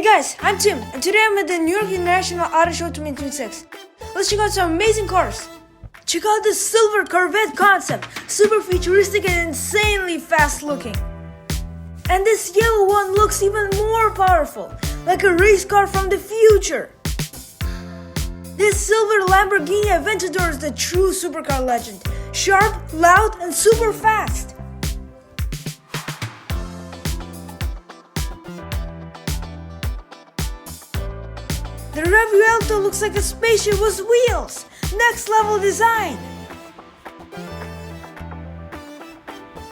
guys, I'm Tim, and today I'm at the New York International Auto Show 2026. Let's check out some amazing cars. Check out this silver Corvette concept, super futuristic and insanely fast looking. And this yellow one looks even more powerful, like a race car from the future. This silver Lamborghini Aventador is the true supercar legend, sharp, loud, and super fast. The Revuelto looks like a spaceship with wheels. Next level design.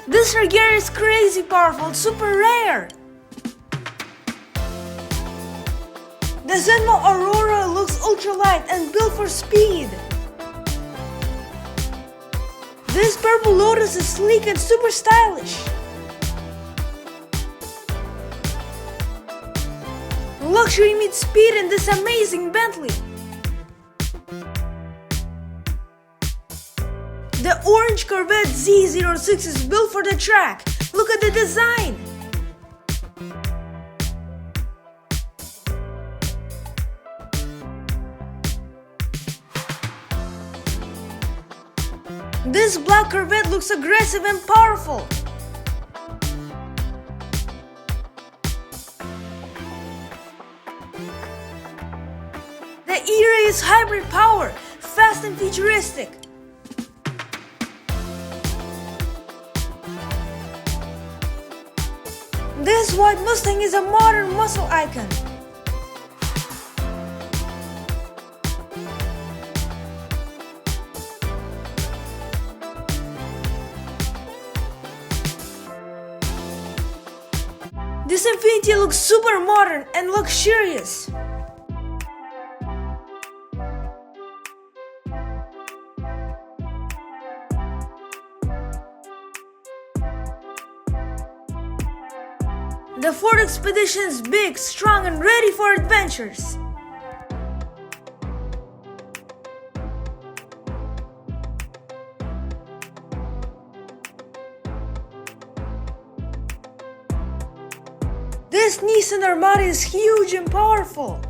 This Regera is crazy powerful, it's super rare. The Zenmo Aurora looks ultra light and built for speed. This purple Lotus is sleek and super stylish. Luxury meets speed in this amazing Bentley. The orange Corvette Z06 is built for the track. Look at the design. This black Corvette looks aggressive and powerful. The E-Ray is hybrid power, fast and futuristic. This white Mustang is a modern muscle icon. This Infiniti looks super modern and luxurious. The Ford Expedition is big, strong, and ready for adventures. This Nissan Armada is huge and powerful.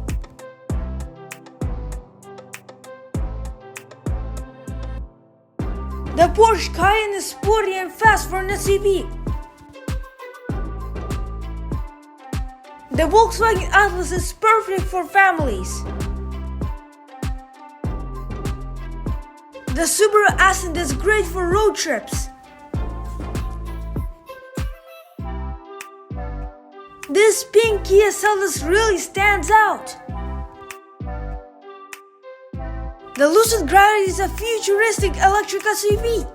The Porsche Cayenne is sporty and fast for an SUV. The Volkswagen Atlas is perfect for families. The Subaru Ascent is great for road trips. This pink Kia Seltos really stands out. The Lucid Gravity is a futuristic electric SUV.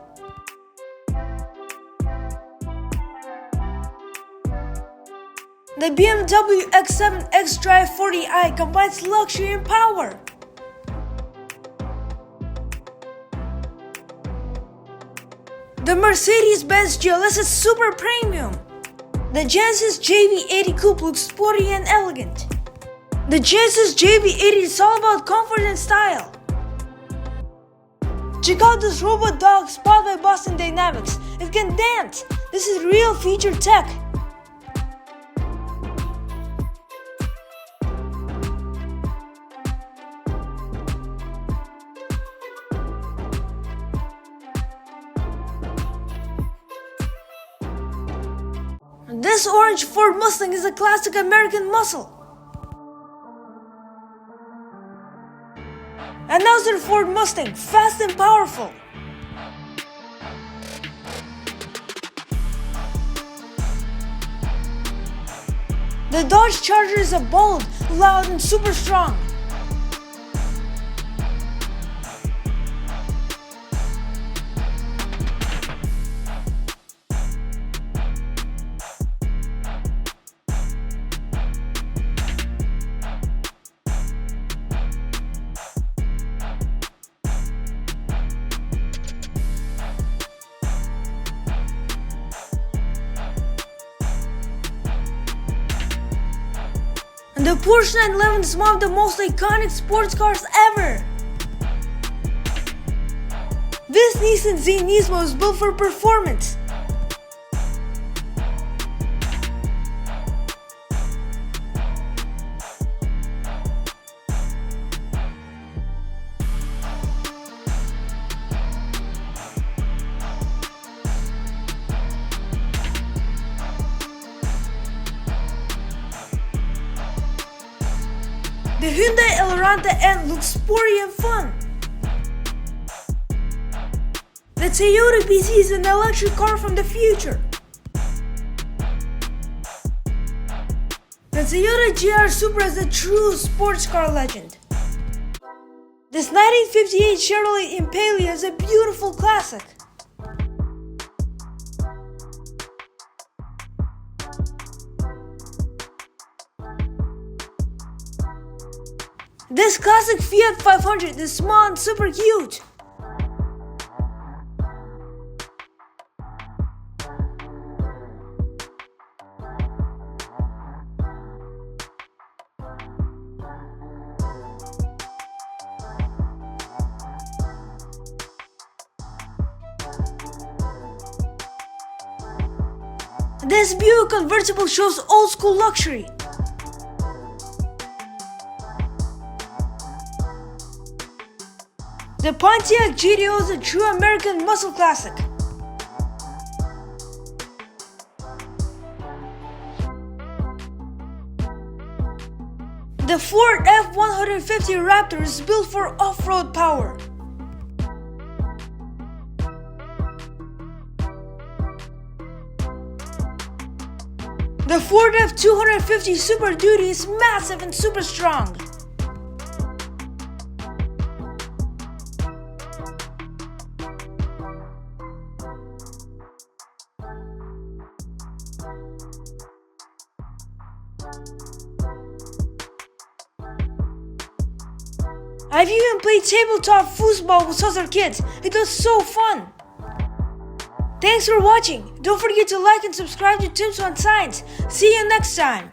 The BMW X7 xDrive 40i combines luxury and power. The Mercedes-Benz GLS is super premium. The Genesis JV80 Coupe looks sporty and elegant. The Genesis JV80 is all about comfort and style. Check out this robot dog spot by Boston Dynamics. It can dance. This is real feature tech. This orange Ford Mustang is a classic American muscle. Another Ford Mustang, fast and powerful. The Dodge Charger is a bold, loud, and super strong. The Porsche 911 is one of the most iconic sports cars ever. This Nissan Z Nismo is built for performance. The Hyundai Elantra N looks sporty and fun. The Toyota BZ is an electric car from the future. The Toyota GR Supra is a true sports car legend. This 1958 Chevrolet Impala is a beautiful classic. This classic Fiat 500 is small and super cute. This Buick convertible shows old school luxury. The Pontiac GTO is a true American muscle classic. The Ford F-150 Raptor is built for off-road power. The Ford F-250 Super Duty is massive and super strong. I've even played tabletop foosball with other kids. It was so fun. Thanks for watching. Don't forget to like and subscribe to Tips on Science. See you next time.